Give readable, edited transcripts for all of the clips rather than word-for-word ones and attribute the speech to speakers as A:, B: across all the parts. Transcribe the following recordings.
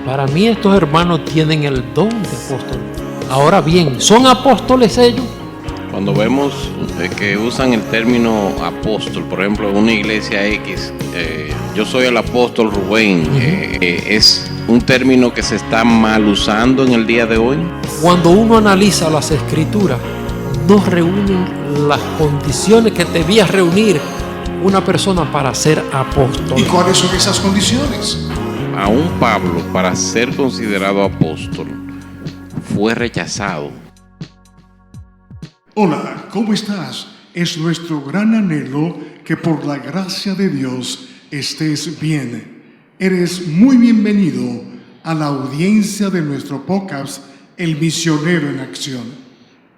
A: Para mí estos hermanos tienen el don de apóstol. Ahora bien, ¿son apóstoles ellos?
B: Cuando vemos que usan el término apóstol, por ejemplo, en una iglesia X, yo soy el apóstol Rubén, ¿es un término que se está mal usando en el día de hoy?
A: Cuando uno analiza las escrituras, no reúnen las condiciones que debía reunir una persona para ser apóstol.
C: ¿Y cuáles son esas condiciones?
B: Aún Pablo, para ser considerado apóstol, fue rechazado.
C: Hola, ¿cómo estás? Es nuestro gran anhelo que por la gracia de Dios estés bien. Eres muy bienvenido a la audiencia de nuestro podcast El Misionero en Acción.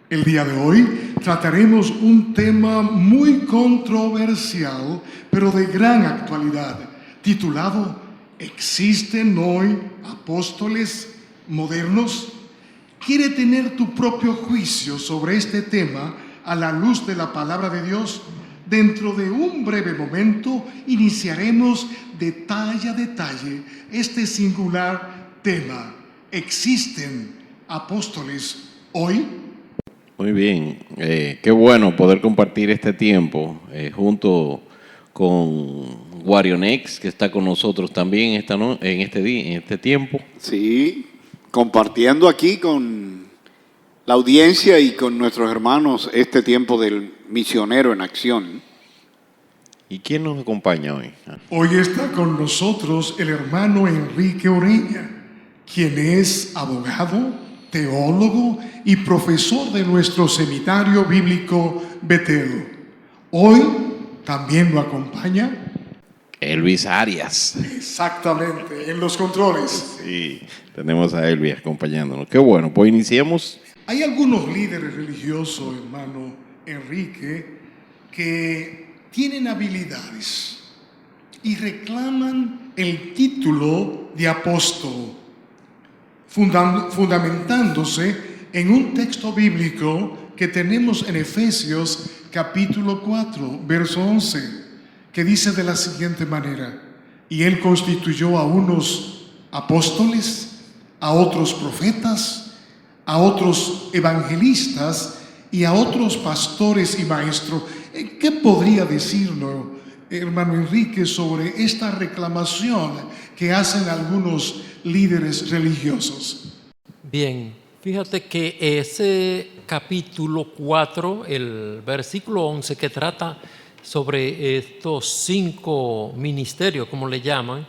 C: El día de hoy trataremos un tema muy controversial, pero de gran actualidad, titulado ¿Existen hoy apóstoles modernos? ¿Quiere tener tu propio juicio sobre este tema a la luz de la palabra de Dios? Dentro de un breve momento iniciaremos detalle a detalle este singular tema. ¿Existen apóstoles hoy?
B: Muy bien, qué bueno poder compartir este tiempo junto con Guarionex, que está con nosotros también en este tiempo.
D: Sí, compartiendo aquí con la audiencia y con nuestros hermanos este tiempo del misionero en acción.
B: ¿Y quién nos acompaña hoy?
C: Hoy está con nosotros el hermano Enrique Ureña, quien es abogado, teólogo y profesor de nuestro seminario bíblico Betel. Hoy también lo acompaña
B: Elvis Arias.
C: exactamente en los controles.
B: Sí, tenemos a Elvis acompañándonos. Qué bueno, pues iniciemos.
C: Hay algunos líderes religiosos, hermano Enrique, que tienen habilidades y reclaman el título de apóstol, fundamentándose en un texto bíblico que tenemos en Efesios capítulo 4, verso 11, que dice de la siguiente manera: y él constituyó a unos apóstoles, a otros profetas, a otros evangelistas y a otros pastores y maestros. ¿Qué podría decirnos, hermano Enrique, sobre esta reclamación que hacen algunos líderes religiosos?
A: Bien, fíjate que ese capítulo 4, el versículo 11, que trata sobre estos 5 ministerios, como le llaman,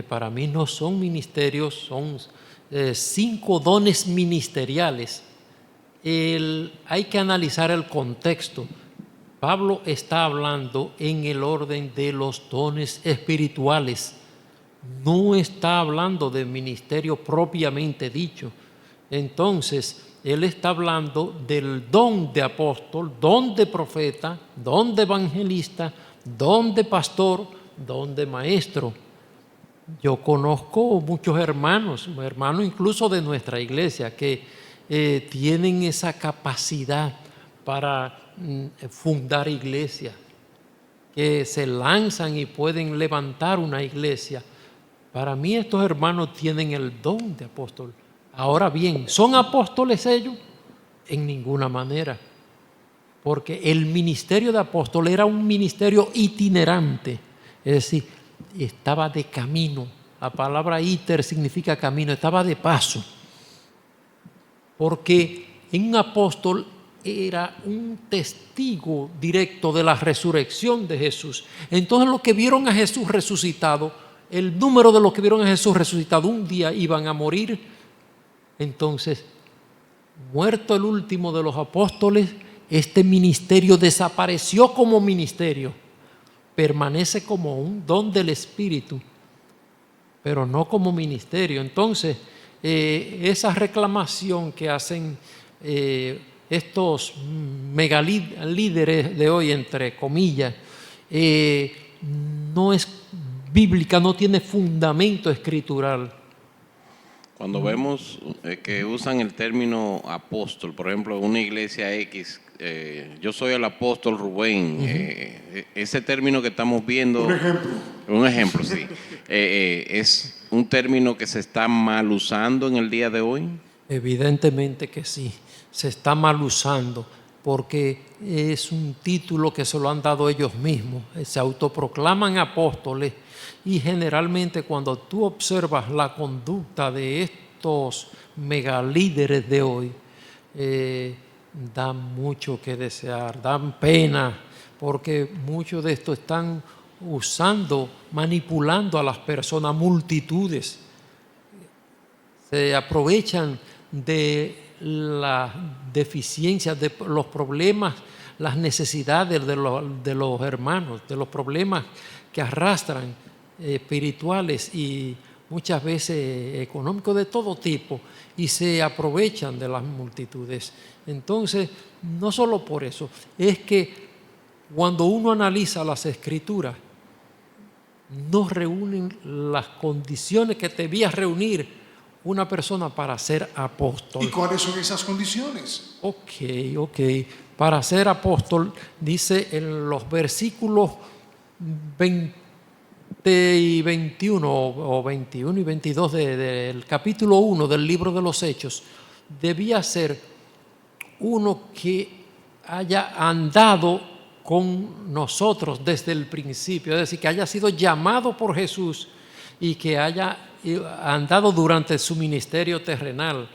A: para mí no son ministerios, son 5 dones ministeriales. Hay que analizar el contexto. Pablo está hablando en el orden de los dones espirituales, no está hablando de ministerio propiamente dicho. Entonces, él está hablando del don de apóstol, don de profeta, don de evangelista, don de pastor, don de maestro. Yo conozco muchos hermanos incluso de nuestra iglesia, que tienen esa capacidad para fundar iglesias, que se lanzan y pueden levantar una iglesia. Para mí estos hermanos tienen el don de apóstol. Ahora bien, ¿son apóstoles ellos? En ninguna manera, porque el ministerio de apóstol era un ministerio itinerante, es decir, estaba de camino. La palabra iter significa camino, estaba de paso, porque un apóstol era un testigo directo de la resurrección de Jesús. Entonces los que vieron a Jesús resucitado, el número de los que vieron a Jesús resucitado un día iban a morir. Entonces, muerto el último de los apóstoles, este ministerio desapareció como ministerio, permanece como un don del Espíritu, pero no como ministerio. Entonces, esa reclamación que hacen estos megalíderes de hoy, entre comillas, no es bíblica, no tiene fundamento escritural.
B: Cuando vemos que usan el término apóstol, por ejemplo, en una iglesia X, yo soy el apóstol Rubén, ese término que estamos viendo...
C: Un ejemplo.
B: Un ejemplo, sí. ¿Es un término que se está mal usando en el día de hoy?
A: Evidentemente que sí, se está mal usando porque es un título que se lo han dado ellos mismos, se autoproclaman apóstoles y generalmente cuando tú observas la conducta de estos megalíderes de hoy, dan mucho que desear, dan pena, porque muchos de estos están usando, manipulando a las personas, multitudes. Se aprovechan de las deficiencias, de los problemas, las necesidades de los hermanos, de los problemas que arrastran espirituales y muchas veces económicos de todo tipo, y se aprovechan de las multitudes. Entonces, no solo por eso, es que cuando uno analiza las Escrituras, no reúnen las condiciones que debía reunir una persona para ser apóstol.
C: ¿Y cuáles son esas condiciones?
A: Ok. Para ser apóstol, dice en los versículos 20 y 21 o 21 y 22 del capítulo 1 del libro de los Hechos, debía ser uno que haya andado con nosotros desde el principio, es decir, que haya sido llamado por Jesús y que haya andado durante su ministerio terrenal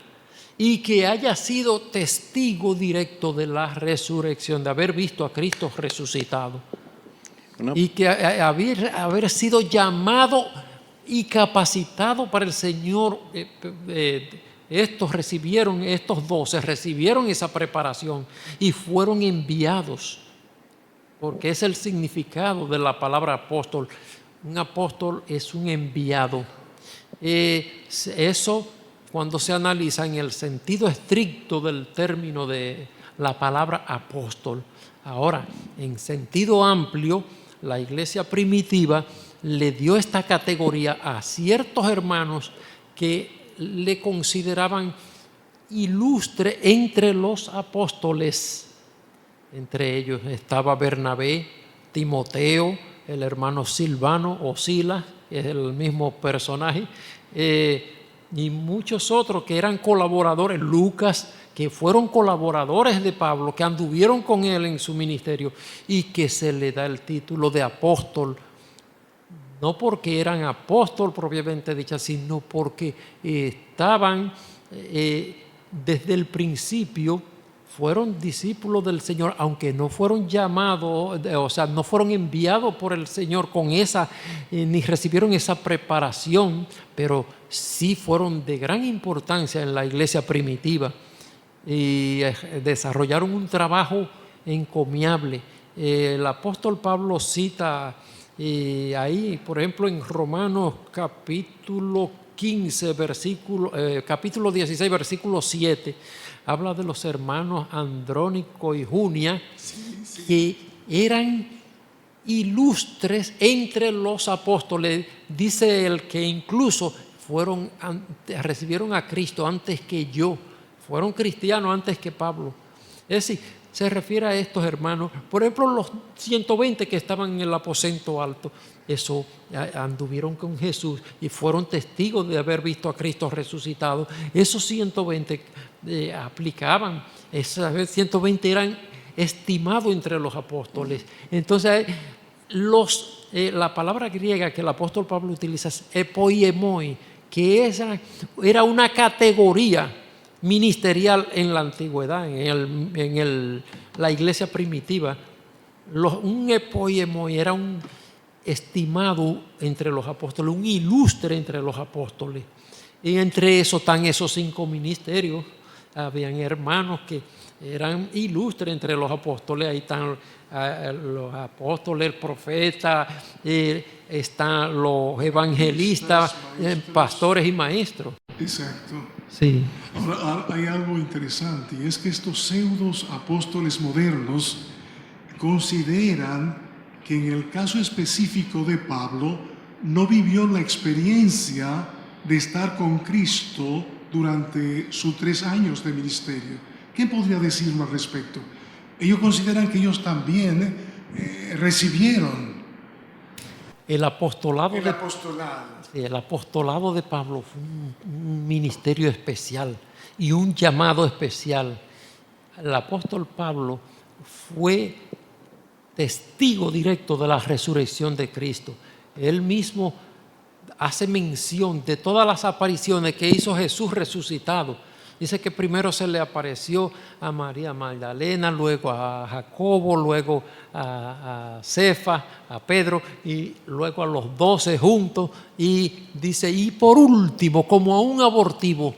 A: y que haya sido testigo directo de la resurrección, de haber visto a Cristo resucitado. Y que haber sido llamado y capacitado para el Señor. Estos 12 recibieron esa preparación y fueron enviados, porque es el significado de la palabra apóstol. Un apóstol es un enviado. Eso, cuando se analiza en el sentido estricto del término de la palabra apóstol. Ahora, en sentido amplio, la iglesia primitiva le dio esta categoría a ciertos hermanos que le consideraban ilustre entre los apóstoles. Entre ellos estaba Bernabé, Timoteo, el hermano Silvano o Silas, que es el mismo personaje, y muchos otros que eran colaboradores, Lucas, que fueron colaboradores de Pablo, que anduvieron con él en su ministerio y que se le da el título de apóstol, no porque eran apóstol propiamente dicha, sino porque estaban desde el principio, fueron discípulos del Señor, aunque no fueron llamados, o sea, no fueron enviados por el Señor con esa, ni recibieron esa preparación, pero sí fueron de gran importancia en la iglesia primitiva y desarrollaron un trabajo encomiable. El apóstol Pablo cita ahí, por ejemplo, en Romanos capítulo 15, capítulo 16, versículo 7, habla de los hermanos Andrónico y Junia, que eran ilustres entre los apóstoles. Dice él que incluso recibieron a Cristo antes que yo, fueron cristianos antes que Pablo. Es decir, se refiere a estos hermanos, por ejemplo, los 120 que estaban en el aposento alto, eso anduvieron con Jesús y fueron testigos de haber visto a Cristo resucitado. Esos 120 aplicaban, esos 120 eran estimados entre los apóstoles. Entonces, la palabra griega que el apóstol Pablo utiliza es epoiemoi, que era una categoría ministerial en la antigüedad, en la iglesia primitiva. Un epoiemoi era un estimado entre los apóstoles, un ilustre entre los apóstoles. Y entre eso están esos 5 ministerios. Habían hermanos que eran ilustres entre los apóstoles. Ahí están los apóstoles, el profeta, están los evangelistas, pastores y maestros.
C: Exacto.
A: Sí.
C: Ahora, hay algo interesante, y es que estos pseudos apóstoles modernos consideran que en el caso específico de Pablo no vivió la experiencia de estar con Cristo durante sus 3 años de ministerio. ¿Qué podría decirnos al respecto? Ellos consideran que ellos también recibieron
A: El apostolado,
C: El apostolado.
A: el apostolado de Pablo fue un ministerio especial y un llamado especial. El apóstol Pablo fue testigo directo de la resurrección de Cristo. Él mismo hace mención de todas las apariciones que hizo Jesús resucitado. Dice que primero se le apareció a María Magdalena, luego a Jacobo, luego a Cefa, a Pedro y luego a los 12 juntos. Y dice, y por último, como a un abortivo,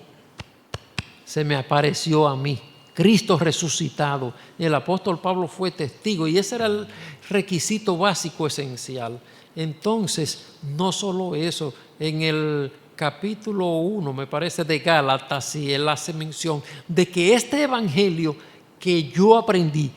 A: se me apareció a mí, Cristo resucitado. Y el apóstol Pablo fue testigo y ese era el requisito básico esencial. Entonces, no solo eso, en el capítulo 1, me parece, de Gálatas, y él hace mención de que este evangelio que yo aprendí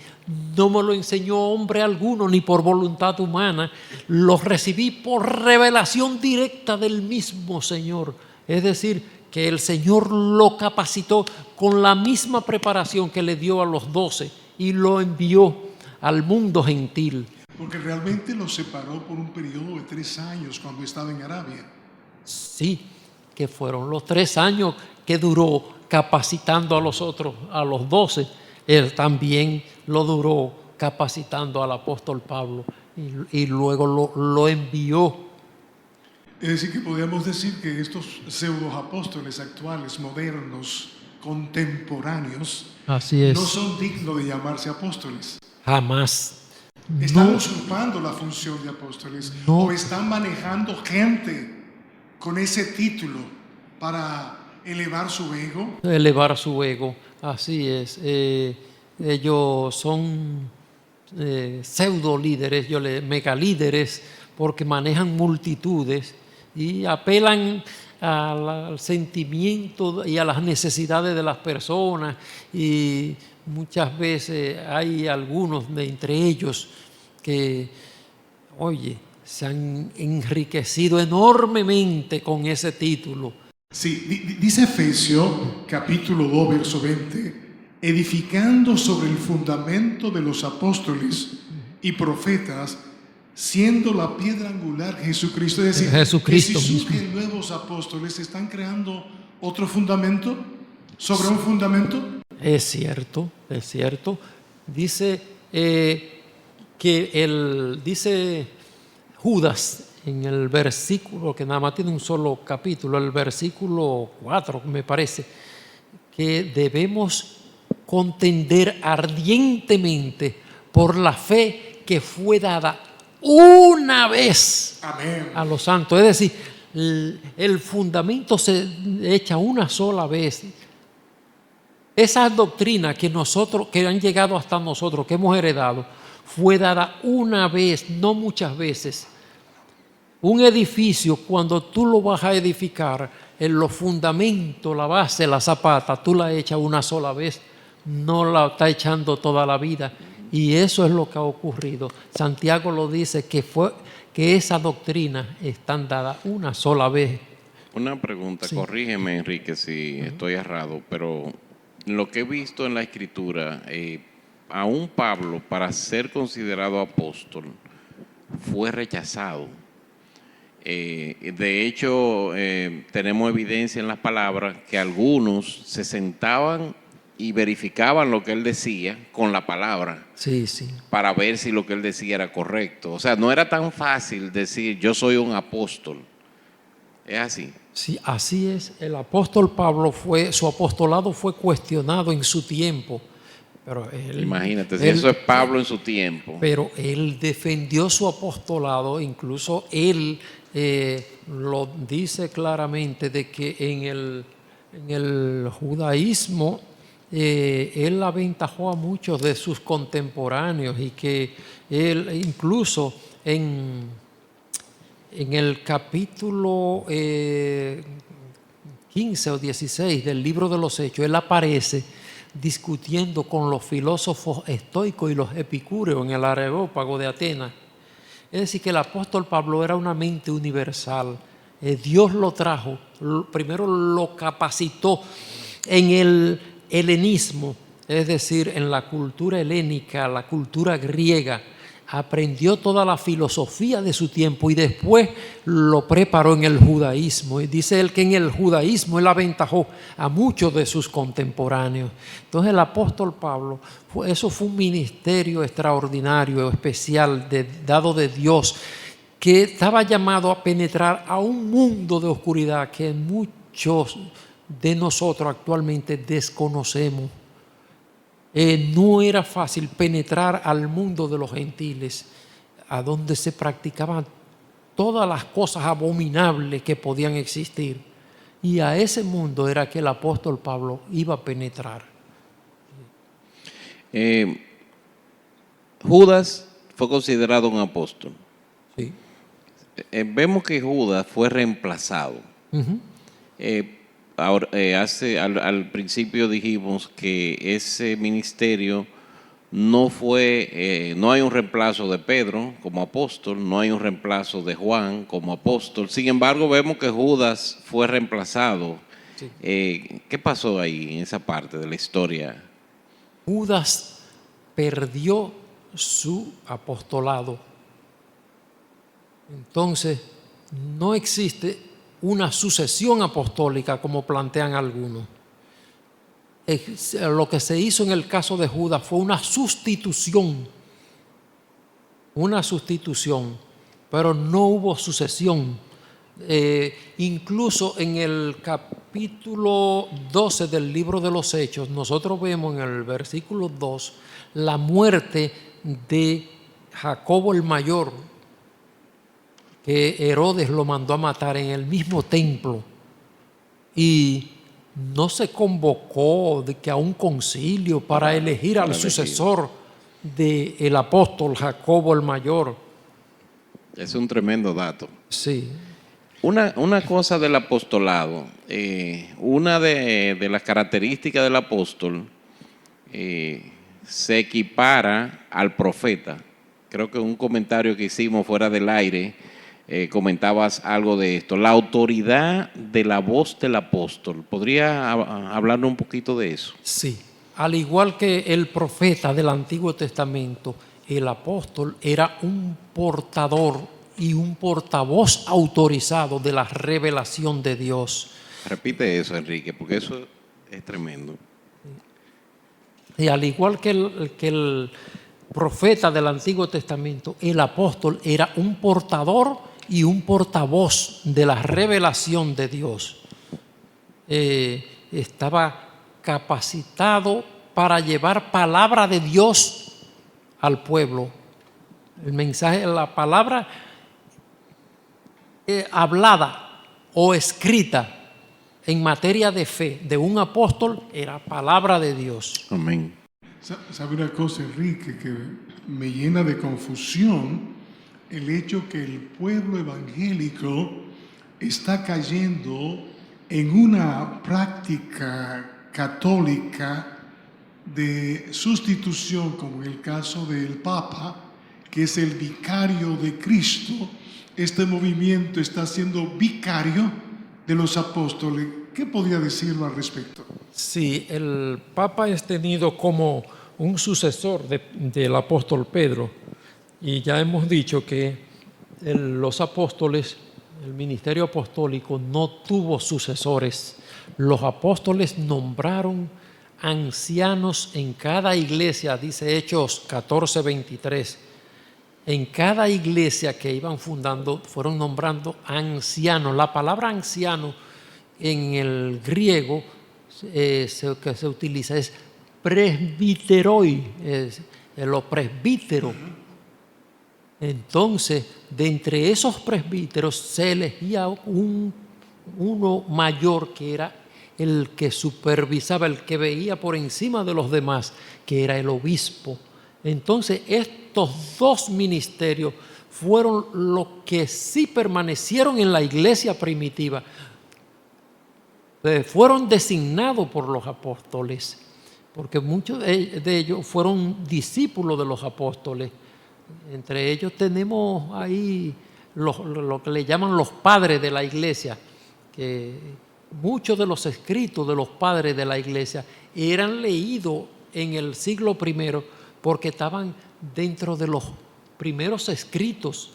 A: no me lo enseñó hombre alguno ni por voluntad humana, lo recibí por revelación directa del mismo Señor. Es decir, que el Señor lo capacitó con la misma preparación que le dio a los 12 y lo envió al mundo gentil.
C: Porque realmente lo separó por un periodo de 3 años cuando estaba en Arabia.
A: Sí, que fueron los 3 años que duró capacitando a los otros, a los 12. Él también lo duró capacitando al apóstol Pablo y luego lo envió.
C: Es decir, que podríamos decir que estos pseudo apóstoles actuales, modernos, contemporáneos,
A: Así es.
C: no son dignos de llamarse apóstoles.
A: Jamás.
C: Están
A: No,
C: usurpando la función de apóstoles
A: No.
C: o están manejando gente con ese título para elevar su ego.
A: elevar su ego. Así es. Ellos son pseudo líderes, megalíderes, porque manejan multitudes y apelan al sentimiento y a las necesidades de las personas, y muchas veces hay algunos de entre ellos que, oye, se han enriquecido enormemente con ese título.
C: Sí, dice Efesios capítulo 2, verso 20, edificando sobre el fundamento de los apóstoles y profetas, siendo la piedra angular Jesucristo. Es decir,
A: Jesucristo
C: que si
A: mismo.
C: surgen nuevos apóstoles, ¿están creando otro fundamento sobre un fundamento?
A: Es cierto, es cierto. Dice dice Judas en el versículo, que nada más tiene un solo capítulo, el versículo 4, me parece, que debemos contender ardientemente por la fe que fue dada una vez
C: Amén.
A: a los santos. Es decir, el fundamento se echa una sola vez. Esa doctrina que han llegado hasta nosotros, que hemos heredado, fue dada una vez, no muchas veces. Un edificio, cuando tú lo vas a edificar, en los fundamentos, la base, la zapata, tú la echas una sola vez, no la está echando toda la vida. Y eso es lo que ha ocurrido. Santiago lo dice, que esa doctrina está dada una sola vez.
B: Una pregunta,
A: Sí.
B: corrígeme Enrique si estoy errado, pero lo que he visto en la Escritura, aún Pablo, para ser considerado apóstol, fue rechazado. De hecho, tenemos evidencia en las palabras que algunos se sentaban y verificaban lo que él decía con la palabra
A: Sí, sí.
B: para ver si lo que él decía era correcto. O sea, no era tan fácil decir yo soy un apóstol. Es así.
A: Sí, así es. El apóstol Pablo su apostolado fue cuestionado en su tiempo. Pero
B: Imagínate, si eso es Pablo en su tiempo.
A: Pero él defendió su apostolado, incluso él lo dice claramente de que en el judaísmo él aventajó a muchos de sus contemporáneos, y que él incluso en el capítulo 15 o 16 del libro de los Hechos, él aparece discutiendo con los filósofos estoicos y los epicúreos en el Areópago de Atenas. Es decir, que el apóstol Pablo era una mente universal. Dios lo trajo, primero lo capacitó en el helenismo, es decir, en la cultura helénica, la cultura griega, aprendió toda la filosofía de su tiempo y después lo preparó en el judaísmo. Y dice él que en el judaísmo él aventajó a muchos de sus contemporáneos. Entonces el apóstol Pablo, eso fue un ministerio extraordinario, especial, dado de Dios, que estaba llamado a penetrar a un mundo de oscuridad que muchos de nosotros actualmente desconocemos. No era fácil penetrar al mundo de los gentiles, a donde se practicaban todas las cosas abominables que podían existir. Y a ese mundo era que el apóstol Pablo iba a penetrar.
B: Judas fue considerado un apóstol.
A: Sí.
B: Vemos que Judas fue reemplazado.
A: Uh-huh.
B: Ahora, al principio dijimos que ese ministerio no hay un reemplazo de Pedro como apóstol, no hay un reemplazo de Juan como apóstol. Sin embargo, vemos que Judas fue reemplazado. Sí. ¿Qué pasó ahí en esa parte de la historia?
A: Judas perdió su apostolado. Entonces, no existe una sucesión apostólica como plantean algunos. Lo que se hizo en el caso de Judas fue una sustitución, pero no hubo sucesión. Incluso en el capítulo 12 del libro de los Hechos, nosotros vemos en el versículo 2 la muerte de Jacobo el Mayor, que Herodes lo mandó a matar en el mismo templo, y no se convocó a un concilio para elegir al sucesor del apóstol Jacobo el Mayor.
B: Es un tremendo dato.
A: Sí.
B: Una cosa del apostolado, una de las características del apóstol se equipara al profeta. Creo que un comentario que hicimos fuera del aire, comentabas algo de esto, la autoridad de la voz del apóstol. ¿Podría hablarnos un poquito de eso?
A: Sí, al igual que el profeta del Antiguo Testamento, el apóstol era un portador y un portavoz autorizado de la revelación de Dios.
B: Repite eso, Enrique, porque eso es tremendo.
A: Y al igual que el profeta del Antiguo Testamento, el apóstol era un portador y un portavoz de la revelación de Dios. Estaba capacitado para llevar palabra de Dios al pueblo. El mensaje, la palabra hablada o escrita en materia de fe de un apóstol era palabra de Dios.
B: Amén.
C: ¿Sabe una cosa, Enrique, que me llena de confusión? El hecho que el pueblo evangélico está cayendo en una práctica católica de sustitución, como en el caso del Papa, que es el vicario de Cristo. Este movimiento está siendo vicario de los apóstoles. ¿Qué podría decirlo al respecto?
A: Sí, el Papa es tenido como un sucesor del apóstol Pedro, y ya hemos dicho que los apóstoles, el ministerio apostólico no tuvo sucesores. Los apóstoles nombraron ancianos en cada iglesia, dice Hechos 14:23. En cada iglesia que iban fundando fueron nombrando ancianos. La palabra anciano en el griego que se utiliza es presbiteroi, los presbíteros. Entonces, de entre esos presbíteros se elegía uno mayor, que era el que supervisaba, el que veía por encima de los demás, que era el obispo. Entonces, estos dos ministerios fueron los que sí permanecieron en la iglesia primitiva. Fueron designados por los apóstoles, porque muchos de ellos fueron discípulos de los apóstoles. Entre ellos tenemos ahí lo que le llaman los padres de la iglesia, que muchos de los escritos de los padres de la iglesia eran leídos en el siglo I porque estaban dentro de los primeros escritos,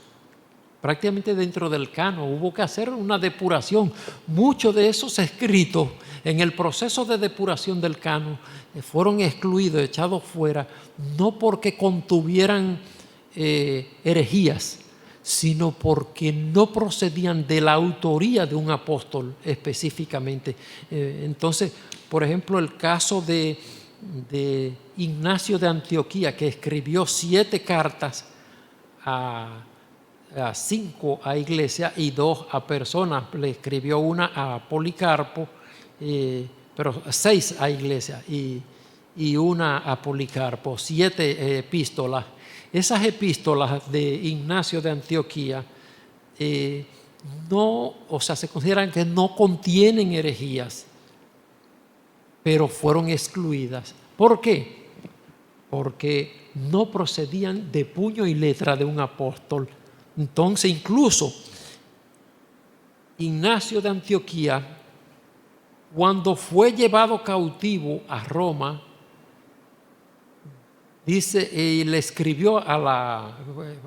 A: prácticamente dentro del canon. Hubo que hacer una depuración. Muchos de esos escritos, en el proceso de depuración del canon, fueron excluidos, echados fuera, no porque contuvieran herejías, sino porque no procedían de la autoría de un apóstol específicamente. Entonces, por ejemplo, el caso de Ignacio de Antioquía, que escribió 7 cartas a 5 a iglesia y 2 a personas. Le escribió una a Policarpo, pero 6 a iglesia y una a Policarpo, 7 epístolas. Esas epístolas de Ignacio de Antioquía se consideran que no contienen herejías, pero fueron excluidas. ¿Por qué? Porque no procedían de puño y letra de un apóstol. Entonces, incluso Ignacio de Antioquía, cuando fue llevado cautivo a Roma, dice, y le escribió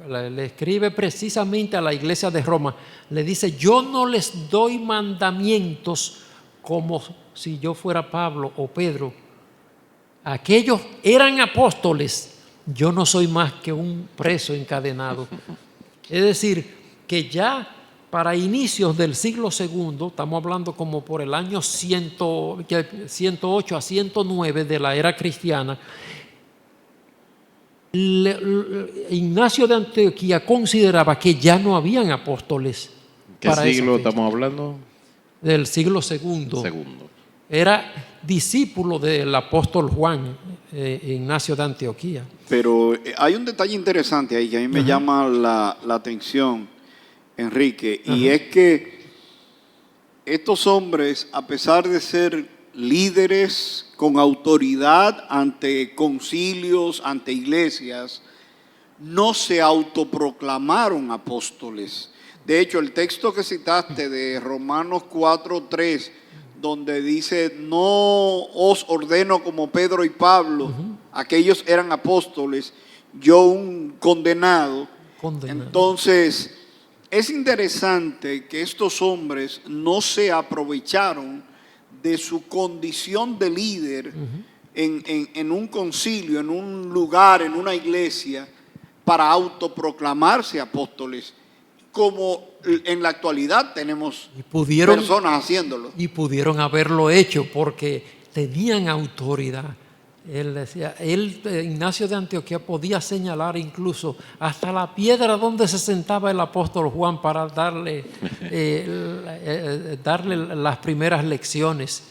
A: le escribe precisamente a la iglesia de Roma, le dice: yo no les doy mandamientos como si yo fuera Pablo o Pedro. Aquellos eran apóstoles, yo no soy más que un preso encadenado. Es decir, que ya para inicios del siglo II, estamos hablando como por el año 108 a 109 de la era cristiana, Ignacio de Antioquía consideraba que ya no habían apóstoles.
B: ¿Qué siglo estamos hablando?
A: Del siglo II. Era discípulo del apóstol Juan, Ignacio de Antioquía.
D: Pero hay un detalle interesante ahí que a mí me llama la atención, Enrique, y es que estos hombres, a pesar de ser líderes con autoridad ante concilios, ante iglesias, no se autoproclamaron apóstoles. De hecho, el texto que citaste de Romanos 4:3, donde dice: no os ordeno como Pedro y Pablo, aquellos eran apóstoles, yo un condenado. Entonces, es interesante que estos hombres no se aprovecharon de su condición de líder en un concilio, en un lugar, en una iglesia, para autoproclamarse apóstoles, como en la actualad tenemos personas haciéndolo.
A: Y pudieron haberlo hecho porque tenían autoridad. Él decía, Ignacio de Antioquía podía señalar incluso hasta la piedra donde se sentaba el apóstol Juan para darle las primeras lecciones.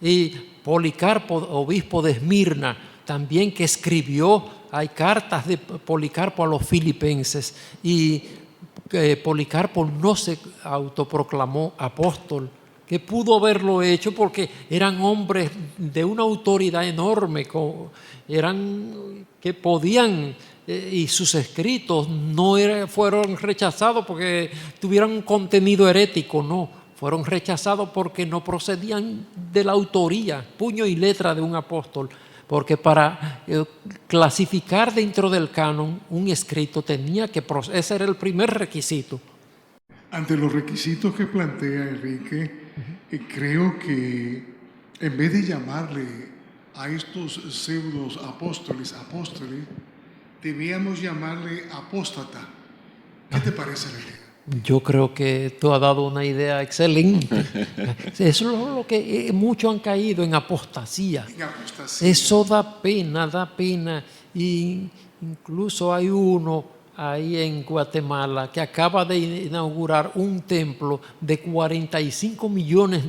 A: Y Policarpo, obispo de Esmirna, también, que escribió, hay cartas de Policarpo a los filipenses, y Policarpo no se autoproclamó apóstol, que pudo haberlo hecho porque eran hombres de una autoridad enorme, que podían, y sus escritos no fueron rechazados porque tuvieran un contenido herético, no, fueron rechazados porque no procedían de la autoría, puño y letra de un apóstol. Porque para clasificar dentro del canon un escrito tenía que, ese era el primer requisito.
C: Ante los requisitos que plantea Enrique, creo que en vez de llamarle a estos pseudos apóstoles, debíamos llamarle apóstata. ¿Qué te parece la idea?
A: Yo creo que tú has dado una idea excelente. Eso es lo que muchos han caído en apostasía. Eso da pena. Y incluso hay uno ahí en Guatemala que acaba de inaugurar un templo de $45 millones.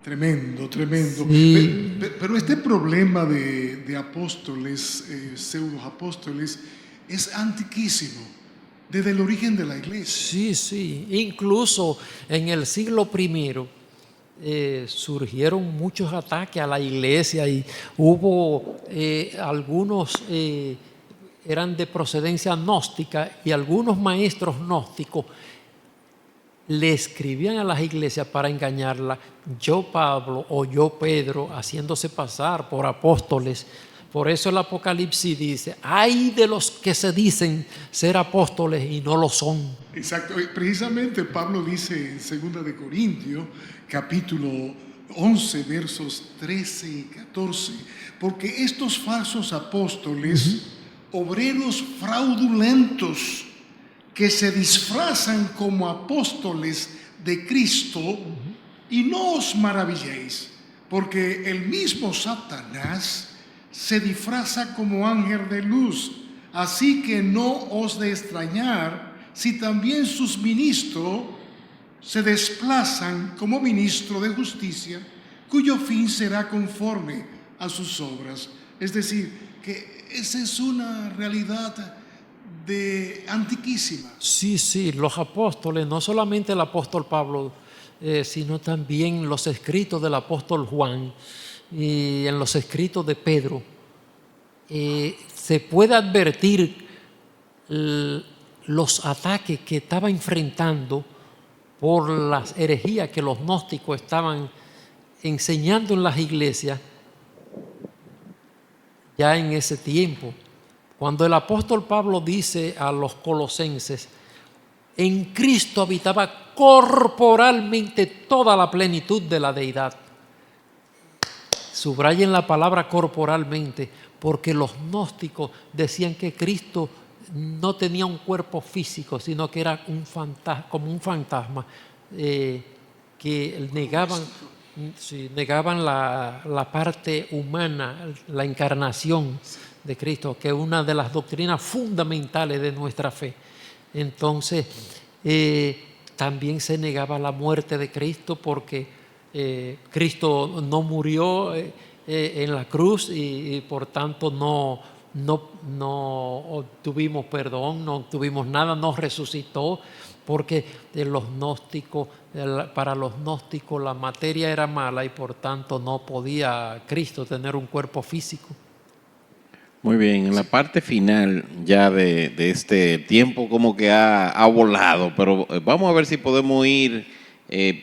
C: Tremendo.
A: Sí.
C: Pero este problema de apóstoles, pseudoapóstoles, es antiquísimo. Desde el origen de la iglesia.
A: Sí. Incluso en el siglo I surgieron muchos ataques a la iglesia y hubo algunos eran de procedencia gnóstica, y algunos maestros gnósticos le escribían a las iglesias para engañarla: yo Pablo o yo Pedro, haciéndose pasar por apóstoles. Por eso el Apocalipsis dice, hay de los que se dicen ser apóstoles y no lo son.
C: Exacto. Precisamente Pablo dice en 2 de Corintios, capítulo 11, versos 13 y 14, porque estos falsos apóstoles, obreros fraudulentos, que se disfrazan como apóstoles de Cristo, y no os maravilléis, porque el mismo Satanás se disfraza como ángel de luz, así que no os de extrañar si también sus ministros se desplazan como ministros de justicia, cuyo fin será conforme a sus obras. Es decir, que esa es una realidad antiquísima.
A: Sí, los apóstoles, no solamente el apóstol Pablo, sino también los escritos del apóstol Juan y en los escritos de Pedro, se puede advertir los ataques que estaba enfrentando por las herejías que los gnósticos estaban enseñando en las iglesias ya en ese tiempo. Cuando el apóstol Pablo dice a los colosenses, en Cristo habitaba corporalmente toda la plenitud de la deidad. Subrayen la palabra corporalmente, porque los gnósticos decían que Cristo no tenía un cuerpo físico, sino que era como un fantasma, que negaban la parte humana, la encarnación de Cristo, que es una de las doctrinas fundamentales de nuestra fe. Entonces, también se negaba la muerte de Cristo, porque Cristo no murió en la cruz y por tanto no obtuvimos perdón, no obtuvimos nada, no resucitó, porque para los gnósticos la materia era mala y por tanto no podía Cristo tener un cuerpo físico.
B: Muy bien, en la parte final ya de este tiempo como que ha volado, pero vamos a ver si podemos ir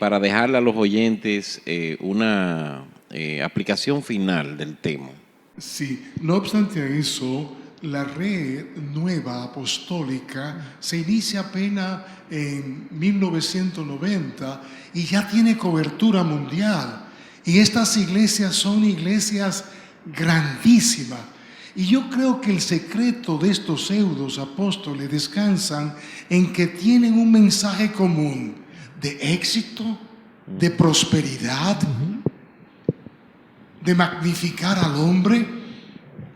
B: para dejarle a los oyentes una aplicación final del tema.
C: Sí, no obstante eso, la red nueva apostólica se inicia apenas en 1990 y ya tiene cobertura mundial. Y estas iglesias son iglesias grandísimas. Y yo creo que el secreto de estos pseudos apóstoles descansan en que tienen un mensaje común de éxito, de prosperidad, de magnificar al hombre,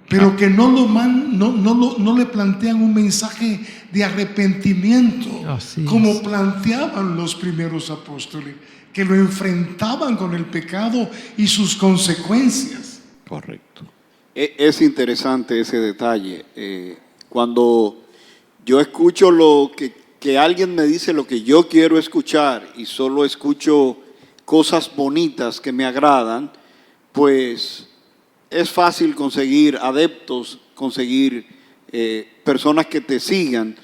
C: pero que no le plantean un mensaje de arrepentimiento, como planteaban los primeros apóstoles, que lo enfrentaban con el pecado y sus consecuencias.
B: Correcto.
D: Es interesante ese detalle. Cuando yo escucho que alguien me dice lo que yo quiero escuchar y solo escucho cosas bonitas que me agradan, pues es fácil conseguir adeptos, conseguir personas que te sigan.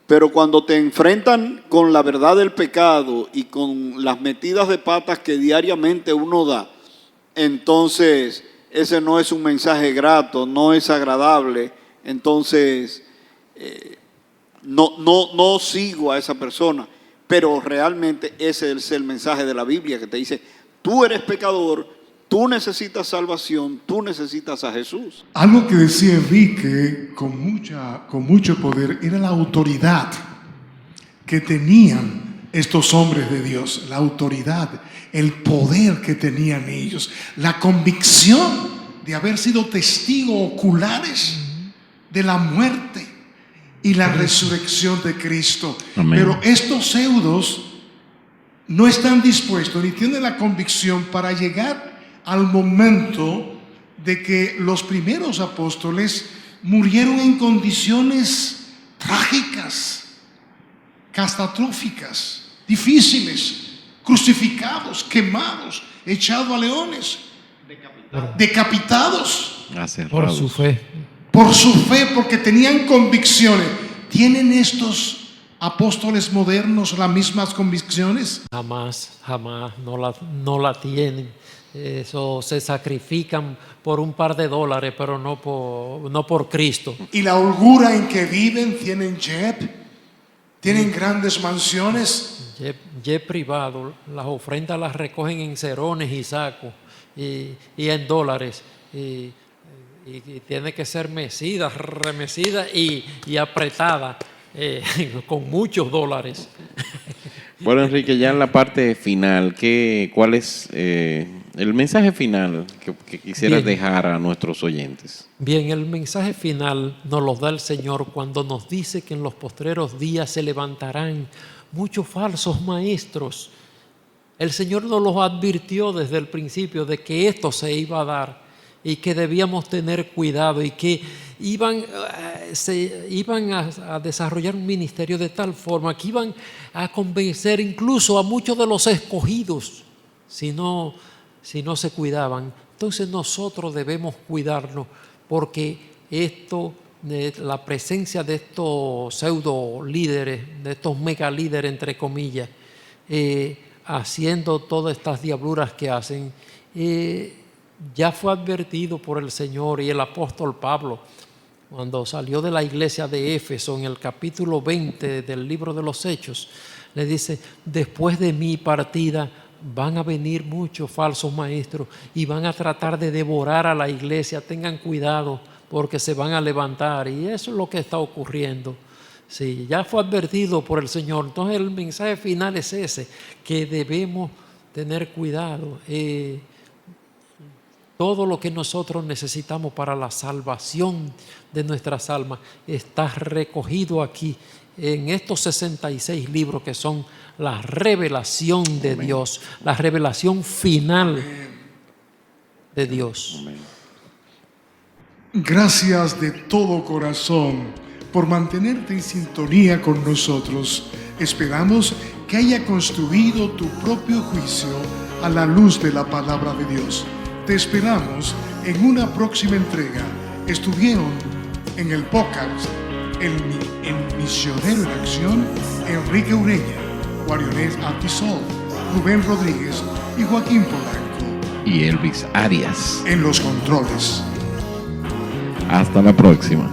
D: Pero cuando te enfrentan con la verdad del pecado y con las metidas de patas que diariamente uno da, entonces ese no es un mensaje grato, no es agradable. Entonces no sigo a esa persona. Pero realmente ese es el mensaje de la Biblia, que te dice, tú eres pecador, tú necesitas salvación, tú necesitas a Jesús.
C: Algo que decía Enrique con mucho poder era la autoridad que tenían estos hombres de Dios, la autoridad, el poder que tenían ellos, la convicción de haber sido testigos oculares de la muerte y la resurrección de Cristo.
B: Amén.
C: Pero estos pseudos no están dispuestos ni tienen la convicción para llegar al momento de que los primeros apóstoles murieron en condiciones trágicas, catastróficas, difíciles, crucificados, quemados, echados a leones, decapitados
A: por su fe.
C: Por su fe, porque tenían convicciones. ¿Tienen estos apóstoles modernos las mismas convicciones?
A: Jamás, jamás, no la tienen. Eso se sacrifican por un par de dólares, pero no por Cristo.
C: ¿Y la holgura en que viven? ¿Tienen jet? ¿Tienen grandes mansiones?
A: Jet privado, las ofrendas las recogen en cerones y sacos y en dólares. Y tiene que ser mesida, remesida y apretada con muchos dólares.
B: Bueno, Enrique, ya en la parte final, ¿cuál es el mensaje final que quisieras
A: Bien.
B: dejar a nuestros oyentes?
A: Bien, el mensaje final nos lo da el Señor cuando nos dice que en los postreros días se levantarán muchos falsos maestros. El Señor nos los advirtió desde el principio de que esto se iba a dar y que debíamos tener cuidado y que iban a desarrollar un ministerio de tal forma que iban a convencer incluso a muchos de los escogidos si no se cuidaban. Entonces nosotros debemos cuidarnos porque la presencia de estos pseudo líderes, de estos mega líderes entre comillas, haciendo todas estas diabluras que hacen, ya fue advertido por el Señor y el apóstol Pablo cuando salió de la iglesia de Éfeso en el capítulo 20 del libro de los Hechos. Le dice: después de mi partida van a venir muchos falsos maestros y van a tratar de devorar a la iglesia. Tengan cuidado porque se van a levantar, y eso es lo que está ocurriendo. Sí, ya fue advertido por el Señor. Entonces el mensaje final es ese, que debemos tener cuidado. Todo lo que nosotros necesitamos para la salvación de nuestras almas está recogido aquí en estos 66 libros que son la revelación de
B: Amén.
A: Dios, la revelación final de Dios.
B: Amén.
C: Gracias de todo corazón por mantenerte en sintonía con nosotros. Esperamos que haya construido tu propio juicio a la luz de la palabra de Dios. Te esperamos en una próxima entrega. Estuvieron en el podcast el misionero en acción Enrique Ureña, Guarionet Artisol, Rubén Rodríguez y Joaquín Polanco.
B: Y Elvis Arias.
C: En los controles.
B: Hasta la próxima.